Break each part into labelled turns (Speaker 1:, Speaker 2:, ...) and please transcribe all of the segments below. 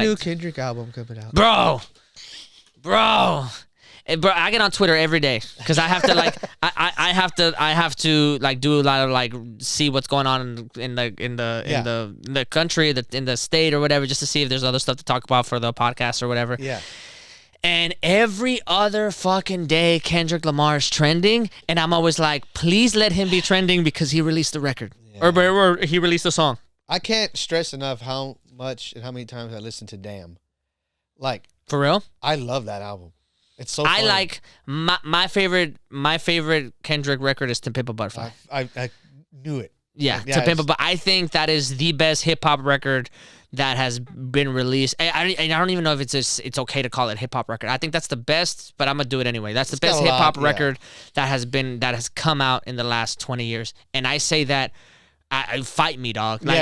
Speaker 1: new Kendrick album coming out?
Speaker 2: Bro. Bro, I get on Twitter every day because I have to like I have to like do a lot of like see what's going on in the country, in the state or whatever, just to see if there's other stuff to talk about for the podcast or whatever.
Speaker 1: Yeah.
Speaker 2: And every other fucking day, Kendrick Lamar is trending, and I'm always like, please let him be trending because he released the record or he released a song.
Speaker 1: I can't stress enough how much and how many times I listened to Damn. Like,
Speaker 2: for real,
Speaker 1: I love that album. It's so fun.
Speaker 2: I like my favorite Kendrick record is To Pimp a Butterfly.
Speaker 1: I knew it.
Speaker 2: Yeah, To Pimp a Butterfly. I think that is the best hip hop record that has been released. I don't even know if it's okay to call it hip hop record. I think that's the best, but I'm gonna do it anyway. That's the best hip hop record that has come out in the last 20 years, and I say that. I fight me, dog. Like,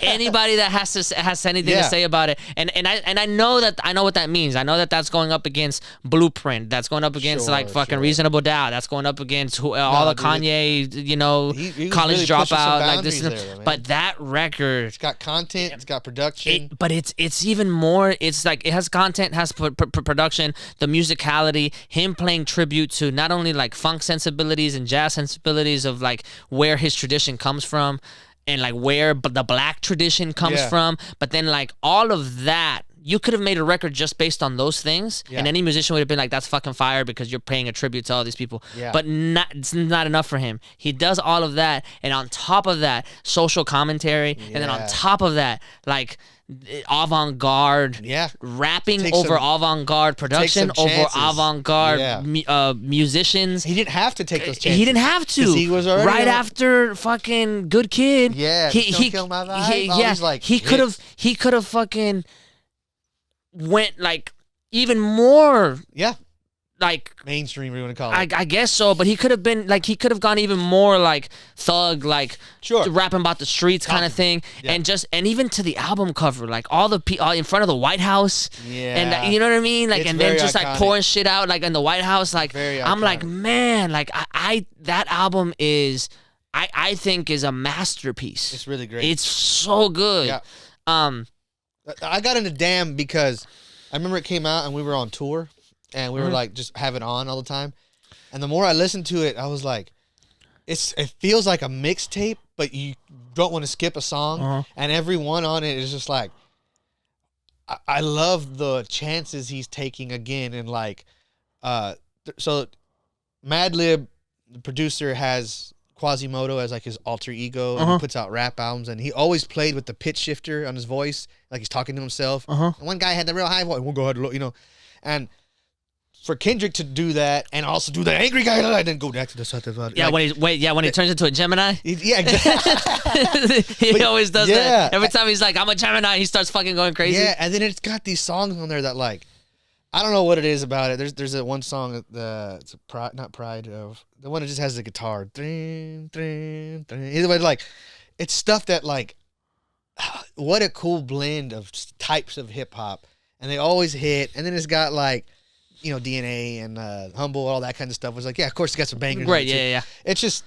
Speaker 2: anybody that has anything to say about it, and I know what that means. I know that that's going up against Blueprint. That's going up against fucking Reasonable Doubt. That's going up against all the Kanye, he
Speaker 1: really
Speaker 2: college dropout like this.
Speaker 1: There,
Speaker 2: but that record,
Speaker 1: it's got content, it's got production.
Speaker 2: But it's even more. It's like it has content, has production, the musicality, him playing tribute to not only like funk sensibilities and jazz sensibilities of like where his tradition comes from. And like where the black tradition comes from, but then like all of that, you could have made a record just based on those things, and any musician would have been like, "That's fucking fire," because you're paying a tribute to all these people. Yeah. But it's not enough for him. He does all of that, and on top of that, social commentary, and then on top of that, like avant-garde, rapping over avant-garde production, over avant-garde musicians.
Speaker 1: He didn't have to take those chances.
Speaker 2: He didn't have to.
Speaker 1: He was already
Speaker 2: right after fucking Good Kid.
Speaker 1: Yeah, he kill my vibe.
Speaker 2: He could have fucking went like even more.
Speaker 1: Yeah.
Speaker 2: Like
Speaker 1: mainstream, you want to call it?
Speaker 2: I guess so, but he could have been like, he could have gone even more like thug, like rapping about the streets kind of thing, and even to the album cover, like all in front of the White House, and you know what I mean, like, and then just iconic. Like pouring shit out like in the White House, like I'm like, man, like I that album is, I think is a masterpiece.
Speaker 1: It's really great.
Speaker 2: It's so good.
Speaker 1: Yeah. I got into Damn because I remember it came out and we were on tour. And we were like, just have it on all the time. And the more I listened to it, I was like, it feels like a mixtape, but you don't want to skip a song. And every one on it is just like, I love the chances he's taking again. And like, so Madlib, the producer, has Quasimodo as like his alter ego, and he puts out rap albums. And he always played with the pitch shifter on his voice, like he's talking to himself. And one guy had the real high voice. We'll go ahead, and for Kendrick to do that and also do the angry guy and then go back to the something about
Speaker 2: when he turns into a Gemini.
Speaker 1: Exactly.
Speaker 2: he always does that. Every time he's like, I'm a Gemini, he starts fucking going crazy.
Speaker 1: Yeah, and then it's got these songs on there that like, I don't know what it is about it. There's that one song, it's not Pride, of the one that just has the guitar. Either way, like, it's stuff that like, what a cool blend of types of hip hop, and they always hit. And then it's got like, DNA and Humble, all that kind of stuff. Was like, yeah, of course, it's got some bangers.
Speaker 2: Right, yeah.
Speaker 1: It's just,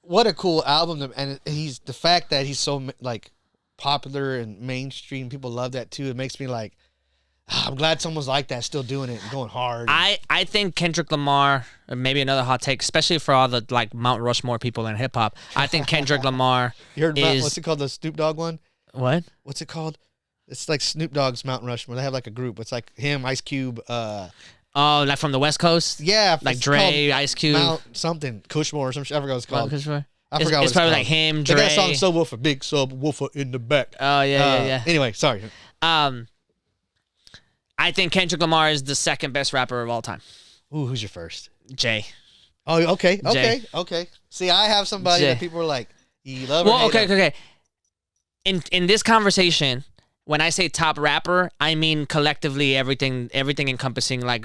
Speaker 1: what a cool album. And he's, the fact that he's so like popular and mainstream, people love that too. It makes me like, I'm glad someone's like that, still doing it and going hard.
Speaker 2: I think Kendrick Lamar, maybe another hot take, especially for all the like Mount Rushmore people in hip hop. I think Kendrick Lamar
Speaker 1: you heard about, what's it called, the Snoop Dogg one?
Speaker 2: What?
Speaker 1: What's it called? It's like Snoop Dogg's Mount Rushmore. They have like a group. It's like him, Ice Cube.
Speaker 2: Oh, like from the West Coast?
Speaker 1: Yeah.
Speaker 2: Like Dre, Ice Cube.
Speaker 1: Mount something. Kushmore or some shit. I forgot what it's called.
Speaker 2: I forgot it's probably like him, Dre.
Speaker 1: That song, Subwoofer, big subwoofer in the back.
Speaker 2: Oh, yeah.
Speaker 1: Anyway, sorry.
Speaker 2: I think Kendrick Lamar is the second best rapper of all time.
Speaker 1: Ooh, who's your first?
Speaker 2: Jay.
Speaker 1: Oh, okay. See, I have somebody that people are like, you love or hate
Speaker 2: okay. In this conversation, when I say top rapper, I mean collectively everything encompassing, like,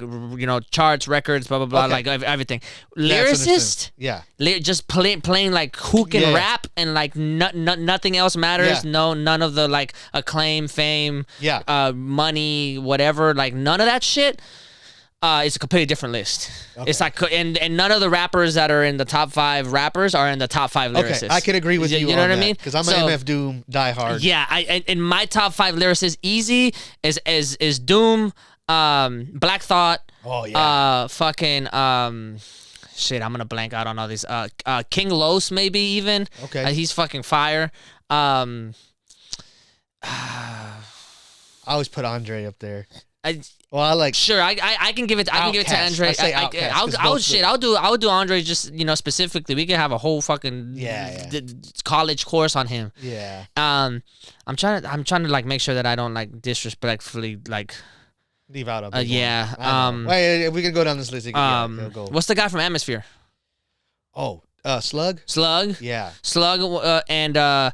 Speaker 2: charts, records, blah, blah, blah, like everything. Lyricist?
Speaker 1: Yeah.
Speaker 2: Just playing like who can rap and like nothing else matters. Yeah. None of the like acclaim, fame, money, whatever, like none of that shit. It's a completely different list.
Speaker 1: Okay.
Speaker 2: It's like, and none of the rappers that are in the top 5 rappers are in the top 5 lyricists.
Speaker 1: Okay, I could agree with you.
Speaker 2: You know
Speaker 1: on
Speaker 2: what I
Speaker 1: that,
Speaker 2: mean?
Speaker 1: Because I'm
Speaker 2: So,
Speaker 1: an MF Doom diehard.
Speaker 2: Yeah, in my top 5 lyricists, easy is Doom, Black Thought.
Speaker 1: Oh yeah.
Speaker 2: Fucking shit. I'm gonna blank out on all these. King Los maybe even.
Speaker 1: Okay.
Speaker 2: He's fucking fire.
Speaker 1: I always put Andre up there.
Speaker 2: I
Speaker 1: Sure.
Speaker 2: I can give it. I can give it to
Speaker 1: Outkast.
Speaker 2: Andre.
Speaker 1: I say Outkast, 'cause
Speaker 2: I'll
Speaker 1: both
Speaker 2: shit.
Speaker 1: good.
Speaker 2: I would do Andre just specifically. We could have a whole fucking college course on him.
Speaker 1: Yeah.
Speaker 2: I'm trying to like make sure that I don't like disrespectfully like.
Speaker 1: Leave out a big
Speaker 2: yeah.
Speaker 1: one. Wait, we can go down this list. It'll go.
Speaker 2: What's the guy from Atmosphere?
Speaker 1: Oh, Slug.
Speaker 2: Slug.
Speaker 1: Yeah.
Speaker 2: Slug and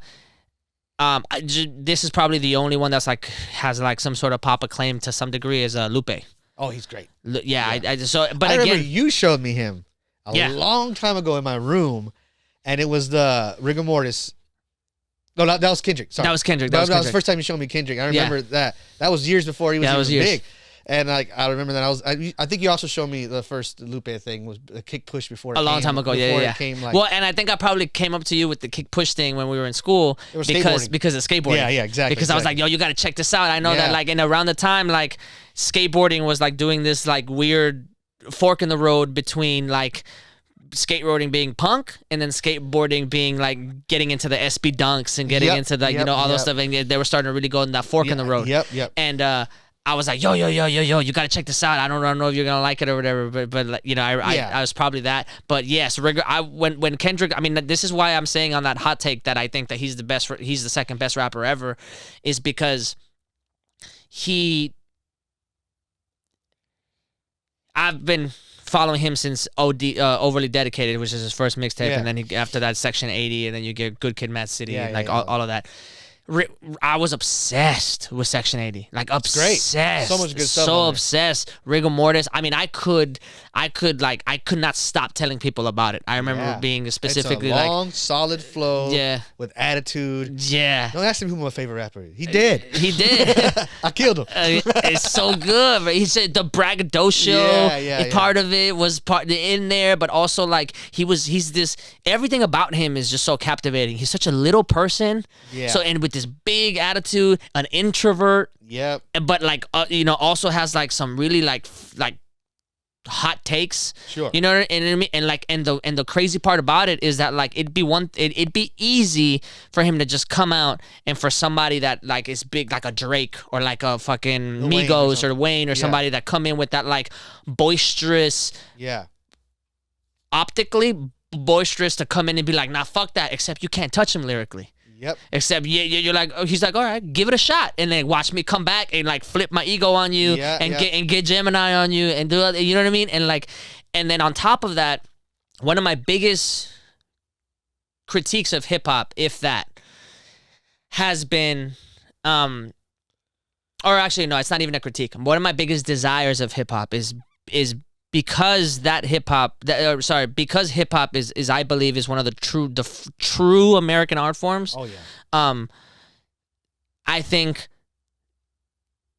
Speaker 2: this is probably the only one that's like has like some sort of pop acclaim to some degree is Lupe.
Speaker 1: Oh, he's great.
Speaker 2: Yeah. I
Speaker 1: But
Speaker 2: again,
Speaker 1: remember you showed me him a long time ago in my room, and it was the rigor mortis. No, that was Kendrick. Sorry,
Speaker 2: that was Kendrick.
Speaker 1: That was the first time you showed me Kendrick. I remember that. That was years before he was even big. And like I remember that I think you also showed me the first Lupe thing was a kick push before it
Speaker 2: a long time ago. Yeah.
Speaker 1: It came, like,
Speaker 2: well, and I think I probably came up to you with the kick push thing when we were in school because of skateboarding.
Speaker 1: Yeah, exactly.
Speaker 2: Because I was like, yo, you got to check this out. I know that like in around the time like skateboarding was like doing this like weird fork in the road between like skateboarding being punk and then skateboarding being like getting into the SB dunks and getting into like all those stuff, and they were starting to really go in that fork in the road.
Speaker 1: Yep.
Speaker 2: And I was like, yo, you gotta check this out. I don't know if you're gonna like it or whatever, but you know, I was probably that. But yes, when Kendrick, I mean, this is why I'm saying on that hot take that I think that he's the second best rapper ever, is because I've been following him since Overly Dedicated, which is his first mixtape, and then after that Section 80, and then you get Good Kid, Mad City, all of that. I was obsessed with Section 80, like obsessed.
Speaker 1: Great. So much good stuff.
Speaker 2: So obsessed. Rigor Mortis. I mean, I could not stop telling people about it. I remember being specifically
Speaker 1: it's a long, solid flow.
Speaker 2: Yeah.
Speaker 1: With attitude.
Speaker 2: Yeah.
Speaker 1: Don't ask me who my favorite rapper is. He did.
Speaker 2: He did.
Speaker 1: I killed him.
Speaker 2: It's so good. But he said the braggadocio part of it was part in there, but also like he's this, everything about him is just so captivating. He's such a little person.
Speaker 1: Yeah.
Speaker 2: So, and with this big attitude, an introvert.
Speaker 1: Yep.
Speaker 2: But like also has like some really like hot takes.
Speaker 1: Sure.
Speaker 2: You know what I mean? And like and the crazy part about it is that like it'd be easy for him to just come out, and for somebody that like is big like a Drake or like a fucking Migos or Wayne or somebody that come in with that like boisterous, optically boisterous, to come in and be like, nah, fuck that, except you can't touch him lyrically.
Speaker 1: Yep.
Speaker 2: Except you're like, he's like, all right, give it a shot, and then watch me come back and like flip my ego on you get Gemini on you and do it. You know what I mean? And like, and then on top of that, one of my biggest critiques of hip hop, if that, has been, or actually no, it's not even a critique. One of my biggest desires of hip hop is because hip hop is I believe is one of the true American art forms.
Speaker 1: Oh yeah.
Speaker 2: I think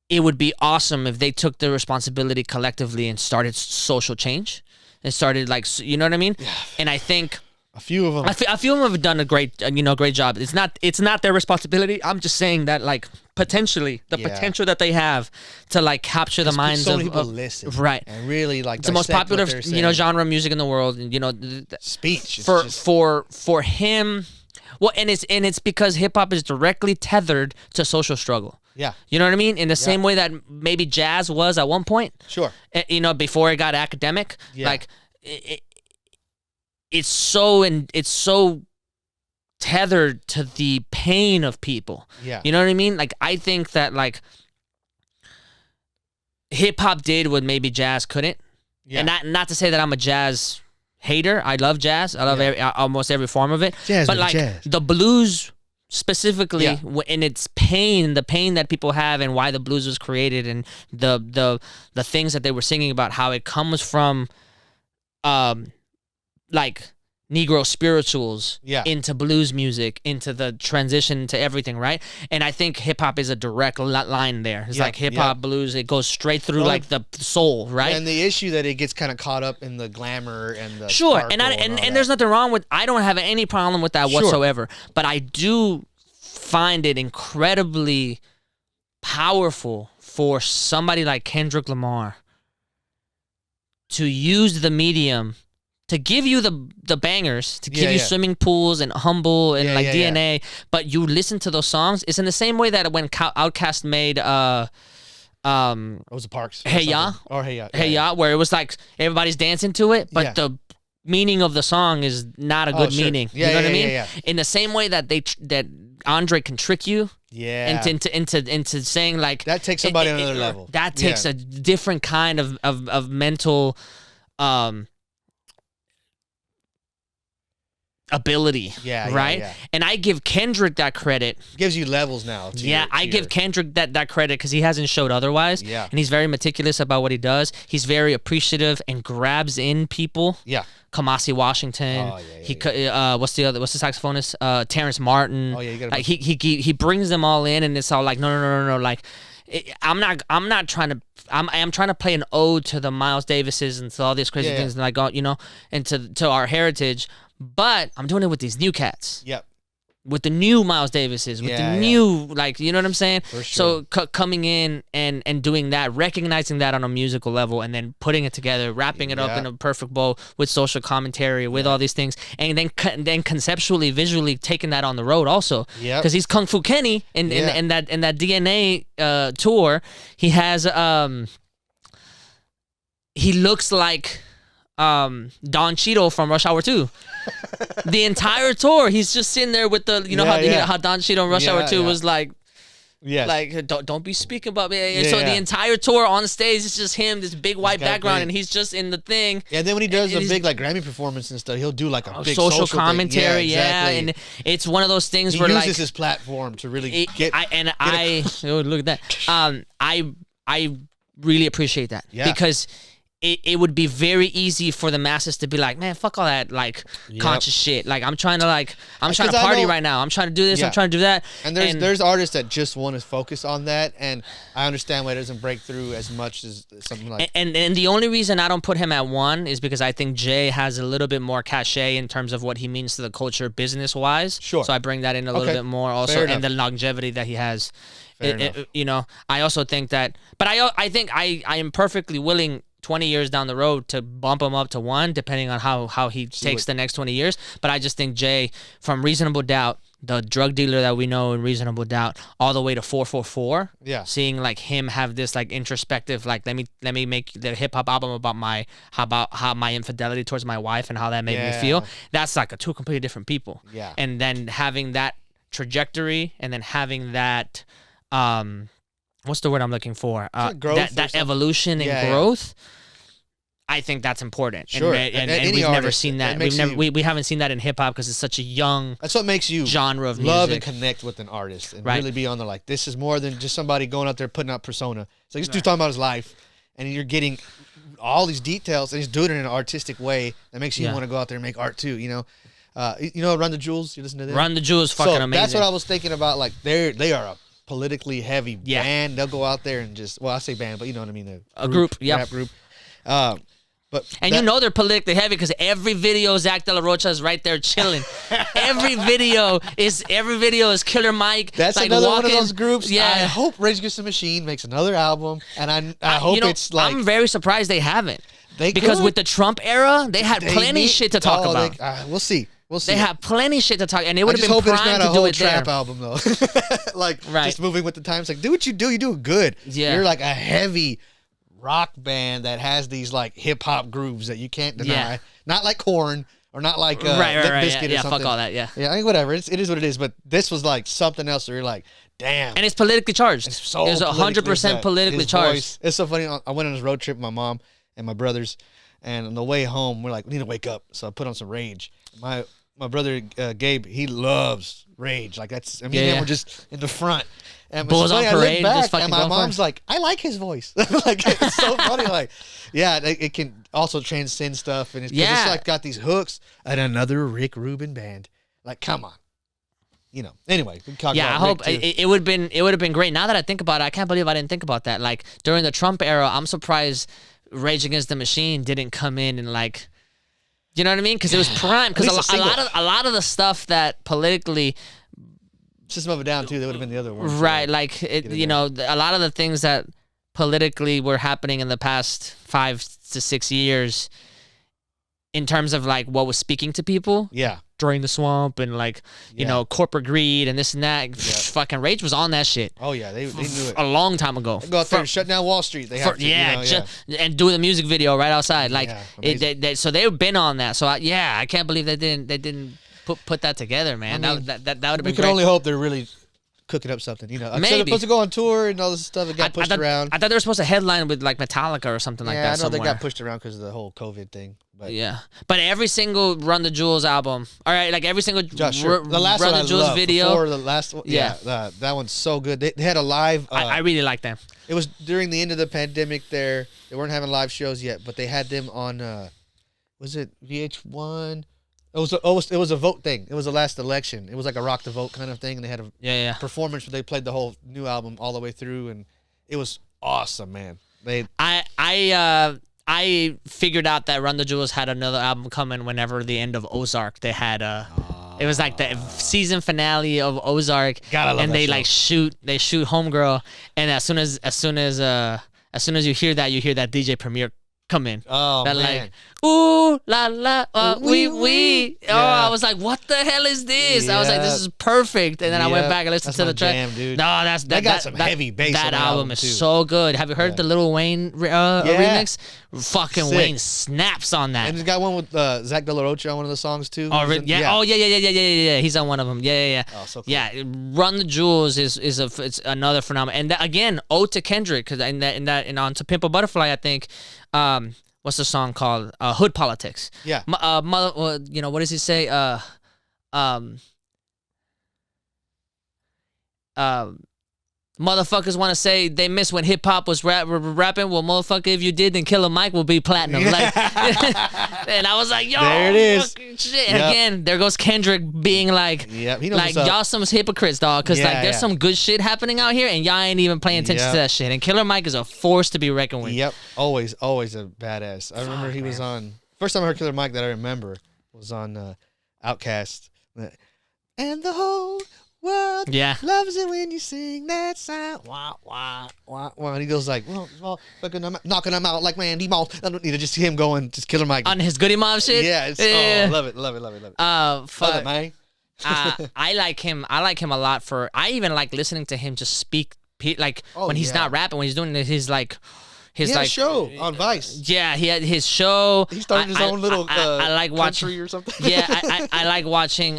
Speaker 2: it would be awesome if they took the responsibility collectively and started social change and started like, you know what I mean? Yeah. And I think
Speaker 1: a few of them
Speaker 2: have done a great job. It's not their responsibility. I'm just saying that like potentially the potential that they have to like capture the minds
Speaker 1: so
Speaker 2: of
Speaker 1: many people listen,
Speaker 2: right,
Speaker 1: and really like
Speaker 2: it's the most popular genre of music in the world, and
Speaker 1: speech
Speaker 2: for him. Well, and it's because hip hop is directly tethered to social struggle.
Speaker 1: Yeah.
Speaker 2: You know what I mean? In the same way that maybe jazz was at one point.
Speaker 1: Sure.
Speaker 2: Before it got academic.
Speaker 1: Yeah.
Speaker 2: Like it's so tethered to the pain of people.
Speaker 1: Yeah.
Speaker 2: You know what I mean? Like I think that like hip hop did what maybe jazz couldn't. Yeah. And not to say that I'm a jazz hater. I love jazz. I love almost every form of it.
Speaker 1: Jazz,
Speaker 2: but like the blues specifically in its pain, the pain that people have, and why the blues was created, and the things that they were singing about, how it comes from like Negro spirituals
Speaker 1: Yeah.
Speaker 2: into blues music, into the transition to everything, right? And I think hip hop is a direct line there. It's
Speaker 1: Yeah,
Speaker 2: like hip hop, blues, it goes straight through like the soul, right?
Speaker 1: And the issue that it gets kind of caught up in the glamour and the
Speaker 2: Sure,
Speaker 1: sparkle
Speaker 2: and there's nothing wrong with. I don't have any problem with that whatsoever. But I do find it incredibly powerful for somebody like Kendrick Lamar to use the medium to give you the bangers, to give you swimming pools and humble and DNA. But you listen to those songs. It's in the same way that when Outkast made
Speaker 1: what was the Parks?
Speaker 2: Hey Ya,
Speaker 1: or Hey Ya,
Speaker 2: Hey Ya, where it was like everybody's dancing to it, but the meaning of the song is not a good meaning. You know what I mean?
Speaker 1: Yeah.
Speaker 2: In the same way that that Andre can trick you.
Speaker 1: Yeah.
Speaker 2: Into saying like
Speaker 1: that takes somebody on another level.
Speaker 2: That takes a different kind of mental ability. Right?
Speaker 1: Yeah.
Speaker 2: And I give Kendrick that credit.
Speaker 1: Gives you levels now.
Speaker 2: I give Kendrick that credit because he hasn't showed otherwise.
Speaker 1: Yeah.
Speaker 2: And he's very meticulous about what he does. He's very appreciative and grabs in people.
Speaker 1: Yeah.
Speaker 2: Kamasi Washington. What's the saxophonist? Terrence Martin.
Speaker 1: Oh yeah, you
Speaker 2: gotta he brings them all in, and it's all like no. Like I'm not trying to. I'm trying to play an ode to the Miles Davises and to all these crazy things, and like and to our heritage. But I'm doing it with these new cats.
Speaker 1: Yep.
Speaker 2: With the new Miles Davises, with the new, like, you know what I'm saying?
Speaker 1: For sure.
Speaker 2: So coming in and doing that, recognizing that on a musical level, and then putting it together, wrapping it up in a perfect bow with social commentary, with all these things, and then conceptually, visually taking that on the road also.
Speaker 1: Yeah.
Speaker 2: Because he's Kung Fu Kenny in that DNA tour. He has he looks like Don Cheadle from Rush Hour 2. The entire tour, he's just sitting there with the, how Don Cheadle in Rush Hour 2 was like, like don't be speaking about me. So the entire tour on the stage is just him, this big white background, and he's just in the thing.
Speaker 1: Yeah, and then when he does a big like Grammy performance and stuff, he'll do like a big
Speaker 2: social commentary.
Speaker 1: Thing. Yeah, exactly.
Speaker 2: And it's one of those things
Speaker 1: he
Speaker 2: where
Speaker 1: uses
Speaker 2: like
Speaker 1: his platform to really
Speaker 2: look at that. I really appreciate that because it would be very easy for the masses to be like, man, fuck all that like conscious shit. Like I'm trying to party right now. I'm trying to do this. I'm trying to do that.
Speaker 1: And there's artists that just want to focus on that, and I understand why it doesn't break through as much as something like.
Speaker 2: And the only reason I don't put him at one is because I think Jay has a little bit more cachet in terms of what he means to the culture business wise.
Speaker 1: Sure.
Speaker 2: So I bring that in a little bit more also, and the longevity that he has. I also think that, but I think I am perfectly willing 20 years down the road to bump him up to one, depending on how he takes the next 20 years. But I just think Jay, from Reasonable Doubt, the drug dealer that we know in Reasonable Doubt, all the way to 444, seeing like him have this like introspective, like let me make the hip hop album about how my infidelity towards my wife and how that made me feel. That's like two completely different people.
Speaker 1: Yeah.
Speaker 2: And then having that trajectory, and then having that what's the word I'm looking for? That evolution and growth. I think that's important.
Speaker 1: Sure.
Speaker 2: And we've never seen that. We haven't seen that in hip hop because it's such a young.
Speaker 1: That's what makes you
Speaker 2: genre of
Speaker 1: love
Speaker 2: music.
Speaker 1: And connect with an artist and really be on the like. This is more than just somebody going out there putting out persona. It's like this dude's talking about his life, and you're getting all these details, and he's doing it in an artistic way that makes you want to go out there and make art too. Run the Jewels. You listen to them.
Speaker 2: Run the Jewels, fucking amazing.
Speaker 1: That's what I was thinking about. Like they are a politically heavy band. They'll go out there and just I say band, but you know what I mean.
Speaker 2: A group,
Speaker 1: rap group.
Speaker 2: They're politically heavy because every video Zach De La Rocha is right there chilling. every video is Killer Mike.
Speaker 1: That's
Speaker 2: like
Speaker 1: another
Speaker 2: walking.
Speaker 1: One of those groups.
Speaker 2: Yeah.
Speaker 1: I hope Rage Against the Machine makes another album, and I hope it's like.
Speaker 2: I'm very surprised they haven't. Because with the Trump era, they had plenty shit to talk about.
Speaker 1: We'll see.
Speaker 2: They have plenty shit to talk, and it would have been
Speaker 1: prime to do it there. I just hope it's not a whole trap album though. Just moving with the times. Like, do what you do. You do it good.
Speaker 2: Yeah.
Speaker 1: You're like a heavy rock band that has these like hip hop grooves that you can't deny.
Speaker 2: Yeah.
Speaker 1: Not like Korn or not like Limp Bizkit or something.
Speaker 2: Fuck all that. Yeah.
Speaker 1: Yeah. I mean, whatever. It is what it is. But this was like something else where you're like, damn.
Speaker 2: And it's politically charged.
Speaker 1: It's so
Speaker 2: 100% politically charged.
Speaker 1: Voice. It's so funny. I went on this road trip with my mom and my brothers, and on the way home, we're like, we need to wake up. So I put on some Rage. My brother Gabe, he loves Rage. Like that's. I mean, we're just in the front, And
Speaker 2: Bulls on
Speaker 1: I look
Speaker 2: Parade, just
Speaker 1: back,
Speaker 2: fucking
Speaker 1: and my
Speaker 2: going for it.
Speaker 1: mom's like, I like his voice. Like, it's so funny. Like, yeah, it can also transcend stuff, and it's like got these hooks and another Rick Rubin band. Like, come on. You know. Anyway, we talk
Speaker 2: I
Speaker 1: about
Speaker 2: hope
Speaker 1: Rick, too.
Speaker 2: it would have been great. Now that I think about it, I can't believe I didn't think about that. Like during the Trump era, I'm surprised Rage Against the Machine didn't come in and like, you know what I mean? Because it was prime. Because a lot of the stuff that politically,
Speaker 1: System of a Down too. They would have been the other one.
Speaker 2: right? Like you know, a lot of the things that politically were happening in the past 5 to 6 years, in terms of like what was speaking to people.
Speaker 1: Yeah.
Speaker 2: During the swamp and like you know corporate greed and this and that, fucking Rage was on that shit.
Speaker 1: Oh yeah, they knew it
Speaker 2: a long time ago.
Speaker 1: They go out there and shut down Wall Street. They have to,
Speaker 2: and do the music video right outside. Like so they've been on that. So I can't believe they didn't put that together, man.
Speaker 1: I mean,
Speaker 2: that would have been.
Speaker 1: We can only hope they're really cooking up something, you know. Maybe they're supposed to go on tour and all this stuff. It got pushed around.
Speaker 2: I thought they were supposed to headline with like Metallica or something like that.
Speaker 1: Yeah, I know
Speaker 2: somewhere.
Speaker 1: they got pushed around because of the whole COVID thing. But
Speaker 2: yeah, but every single Run the Jewels album, all right, like every single
Speaker 1: the last
Speaker 2: Run
Speaker 1: one
Speaker 2: the Jewels video.
Speaker 1: Before the last one, that one's so good. They had a live.
Speaker 2: I really like them.
Speaker 1: It was during the end of the pandemic. They weren't having live shows yet, but they had them on. Was it VH1? It was a vote thing. It was the last election. It was like a rock the vote kind of thing, and they had a performance where they played the whole new album all the way through, and it was awesome, man.
Speaker 2: I figured out that Run the Jewels had another album coming whenever the end of Ozark. They had it was like the season finale of Ozark, and they like shoot Homegirl, and as soon as you hear that DJ Premier come in.
Speaker 1: Oh,
Speaker 2: that
Speaker 1: man.
Speaker 2: Like, ooh, la, la, wee. Yeah. Oh, I was like, what the hell is this?
Speaker 1: Yeah.
Speaker 2: I was like, this is perfect. And then I went back and listened to the track.
Speaker 1: Jam, dude.
Speaker 2: No, that
Speaker 1: got some heavy bass.
Speaker 2: That
Speaker 1: on
Speaker 2: album is
Speaker 1: too.
Speaker 2: so good. Have you heard the Lil Wayne remix? Fucking
Speaker 1: Sick.
Speaker 2: Wayne snaps on that.
Speaker 1: And he's got one with Zach De La Rocha on one of the songs too.
Speaker 2: Oh, yeah. Oh, yeah. He's on one of them. Yeah.
Speaker 1: Oh, so cool.
Speaker 2: Yeah, Run the Jewels it's another phenomenon. And that, again, ode to Kendrick, because and on To Pimp a Butterfly, I think. What's the song called? Hood Politics.
Speaker 1: Yeah.
Speaker 2: You know, what does he say? Motherfuckers want to say they miss when hip hop was rapping. Well, motherfucker, if you did, then Killer Mike will be platinum. Like, and I was like, yo,
Speaker 1: there it is.
Speaker 2: Shit. Yep. Again, there goes Kendrick being like,
Speaker 1: he knows
Speaker 2: like y'all some hypocrites, dog. Because like there's some good shit happening out here, and y'all ain't even paying attention to that shit. And Killer Mike is a force to be reckoned with.
Speaker 1: Yep, always a badass. I remember he was on. First time I heard Killer Mike that I remember was on Outkast, and the whole world loves it when you sing that sound. Wah, wah, wah, wah. And he goes like, well, fucking, I'm knocking them out like Randy Moss. I don't need to just see him going, just Killer Mike.
Speaker 2: On his Goody Mob shit?
Speaker 1: Yeah. Oh, love it.
Speaker 2: Fuck.
Speaker 1: Love it, man.
Speaker 2: I like him a lot for, I even like listening to him just speak, like when he's not rapping, when he's doing his like,
Speaker 1: he had a show on Vice.
Speaker 2: Yeah, he had his show.
Speaker 1: He started his own little
Speaker 2: I like watching
Speaker 1: or something.
Speaker 2: Yeah, I like watching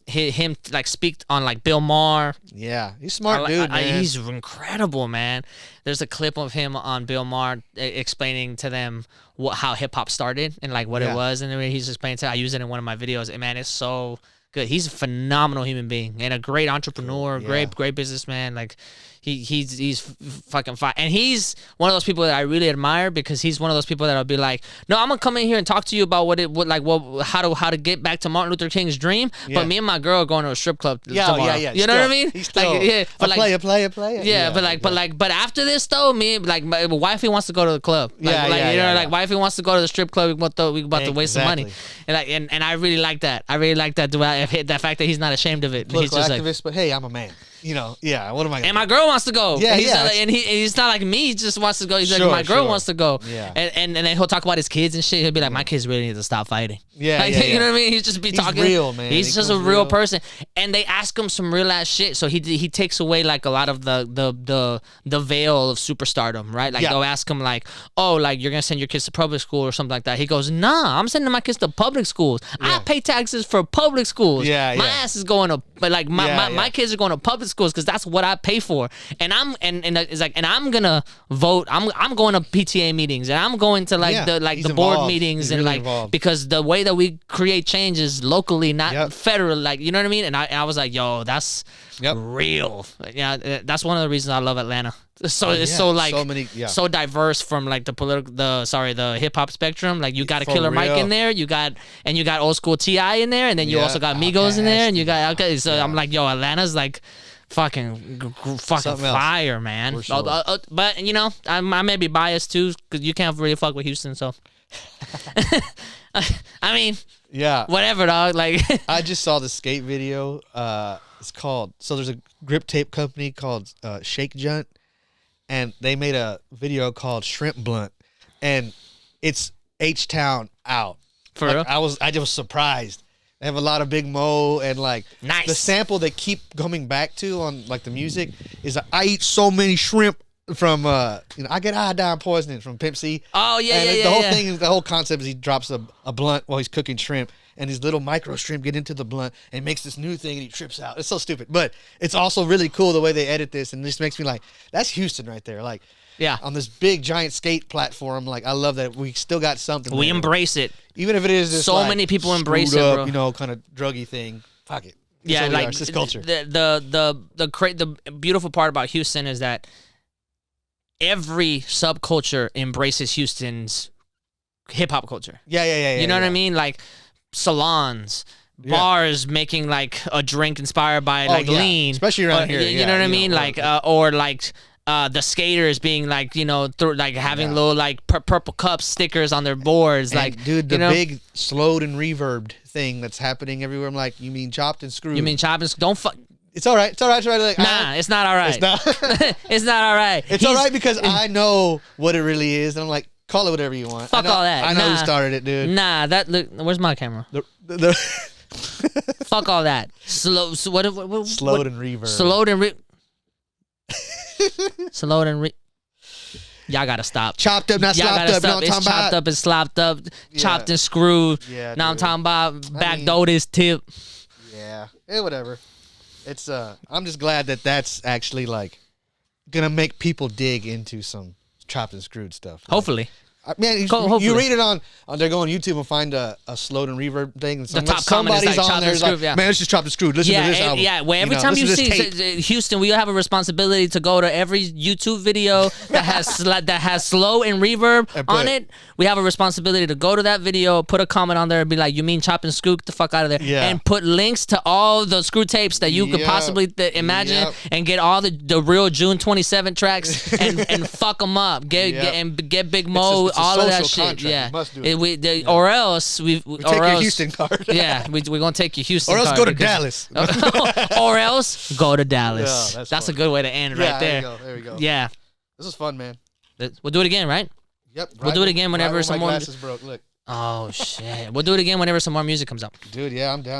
Speaker 2: him like speak on like Bill Maher.
Speaker 1: Yeah, he's smart dude, man.
Speaker 2: He's incredible, man. There's a clip of him on Bill Maher explaining to them how hip hop started and like what it was, and then he's explaining to. I use it in one of my videos, and man, it's so good. He's a phenomenal human being and a great entrepreneur, great businessman. Like he's fucking fine, and he's one of those people that I really admire because he's one of those people that'll be like, no, I'm gonna come in here and talk to you about how to get back to Martin Luther King's dream. But me and my girl are going to a strip club tomorrow. You know what I mean?
Speaker 1: He's still a player.
Speaker 2: Yeah, but after this though, me like my wifey wants to go to the club. Like wifey wants to go to the strip club. We about to waste some money, and I really like that. I really like that. The fact that he's not ashamed of it.
Speaker 1: Political
Speaker 2: he's just
Speaker 1: activist, but hey, I'm a man. You know, what am I gonna
Speaker 2: And my girl wants to go.
Speaker 1: Yeah,
Speaker 2: and he's not like me, he just wants to go. He's like, my girl wants to go. Yeah. And then he'll talk about his kids and shit. He'll be like, my kids really need to stop fighting.
Speaker 1: Yeah,
Speaker 2: You know what I mean? He's just talking.
Speaker 1: He's real, man.
Speaker 2: He's just a real person. And they ask him some real ass shit. So he takes away like a lot of the veil of superstardom, right? Like they'll ask him like, oh, like you're gonna send your kids to public school or something like that. He goes, nah, I'm sending my kids to public schools. I pay taxes for public schools. My ass is going to, but like my kids are going to public schools because that's what I pay for. And I'm gonna vote. I'm going to PTA meetings and I'm going to the board meetings and
Speaker 1: really involved.
Speaker 2: because the way that we create change is locally, not federal. Like, you know what I mean? And I was like, yo, that's real. Yeah, that's one of the reasons I love Atlanta. So it's so diverse from like the hip hop spectrum. Like you got a Killer Mike in there, you got old school T.I. in there, and then you also got Migos in there, and you got So I'm like, yo, Atlanta's like fucking fire, man.
Speaker 1: Sure.
Speaker 2: But you know, I may be biased too because you can't really fuck with Houston. So I mean, whatever, dog. Like
Speaker 1: I just saw the skate video. It's called there's a grip tape company called Shake Junt. And they made a video called Shrimp Blunt, and it's H-Town out.
Speaker 2: For real?
Speaker 1: I was surprised. They have a lot of Big Mo, and like the sample they keep coming back to on like the music is I eat so many shrimp from I get iodine poisoning from Pimp C.
Speaker 2: Oh yeah,
Speaker 1: and
Speaker 2: yeah,
Speaker 1: the whole
Speaker 2: yeah.
Speaker 1: thing, the whole concept is he drops a blunt while he's cooking shrimp. And these little micro shrimp get into the blunt and makes this new thing and he trips out. It's so stupid. But it's also really cool the way they edit this. And this makes me like, that's Houston right there. Like, on this big giant skate platform. Like, I love that we still got something.
Speaker 2: We embrace it.
Speaker 1: Even if it is this
Speaker 2: so
Speaker 1: like,
Speaker 2: many people embrace it,
Speaker 1: up,
Speaker 2: bro.
Speaker 1: Kind of druggy thing. Fuck it.
Speaker 2: Yeah, like
Speaker 1: it's this culture.
Speaker 2: The beautiful part about Houston is that every subculture embraces Houston's hip hop culture.
Speaker 1: Yeah.
Speaker 2: You know what I mean? Like salons, bars making like a drink inspired by lean,
Speaker 1: especially around here.
Speaker 2: You know what I mean? Like or like the skaters being like having little like purple cup stickers on their boards. And like,
Speaker 1: dude, the big slowed and reverbed thing that's happening everywhere. I'm like, you mean chopped and screwed?
Speaker 2: You mean chopped and don't fuck.
Speaker 1: It's all right. It's all right. It's all right. Like,
Speaker 2: nah, it's not all right. It's not. It's not all right.
Speaker 1: It's all right because I know what it really is, and I'm like, call it whatever you want.
Speaker 2: Fuck all that.
Speaker 1: I know who started it, dude.
Speaker 2: Nah, look. Where's my camera? Fuck all that. Slowed
Speaker 1: and reverb.
Speaker 2: Slowed and Y'all gotta stop.
Speaker 1: Chopped up, not slopped up.
Speaker 2: Stop. It's chopped up and slopped up, chopped and screwed.
Speaker 1: Yeah,
Speaker 2: now I'm talking about backdoor this tip.
Speaker 1: Yeah, whatever. It's I'm just glad that that's actually like gonna make people dig into some chopped and screwed stuff.
Speaker 2: Hopefully.
Speaker 1: Man, you read it on they go on YouTube and find a slowed and reverb thing. And
Speaker 2: the top comment is like chopped and screwed.
Speaker 1: Man, it's just chopped and screwed. Listen to this album.
Speaker 2: Yeah, well, every time you see Houston, we have a responsibility to go to every YouTube video that has slow and reverb on it. We have a responsibility to go to that video, put a comment on there, and be like, "You mean chop and screw? Get the fuck out of there!"
Speaker 1: Yeah.
Speaker 2: And put links to all the screw tapes that you could possibly imagine, and get all the real June 27 tracks and fuck them up. Get Big Mo, all of that shit. Yeah, or else we
Speaker 1: take your Houston card.
Speaker 2: Yeah, we're gonna take your Houston card.
Speaker 1: Or else go to Dallas.
Speaker 2: Or else go to Dallas. Yeah, that's a good way to end right there.
Speaker 1: There we go.
Speaker 2: Yeah.
Speaker 1: This is fun, man.
Speaker 2: We'll do it again, right?
Speaker 1: Yep.
Speaker 2: We'll do it again whenever some more.
Speaker 1: My glasses broke. Look.
Speaker 2: Oh shit. We'll do it again whenever some more music comes out.
Speaker 1: Dude, yeah, I'm down.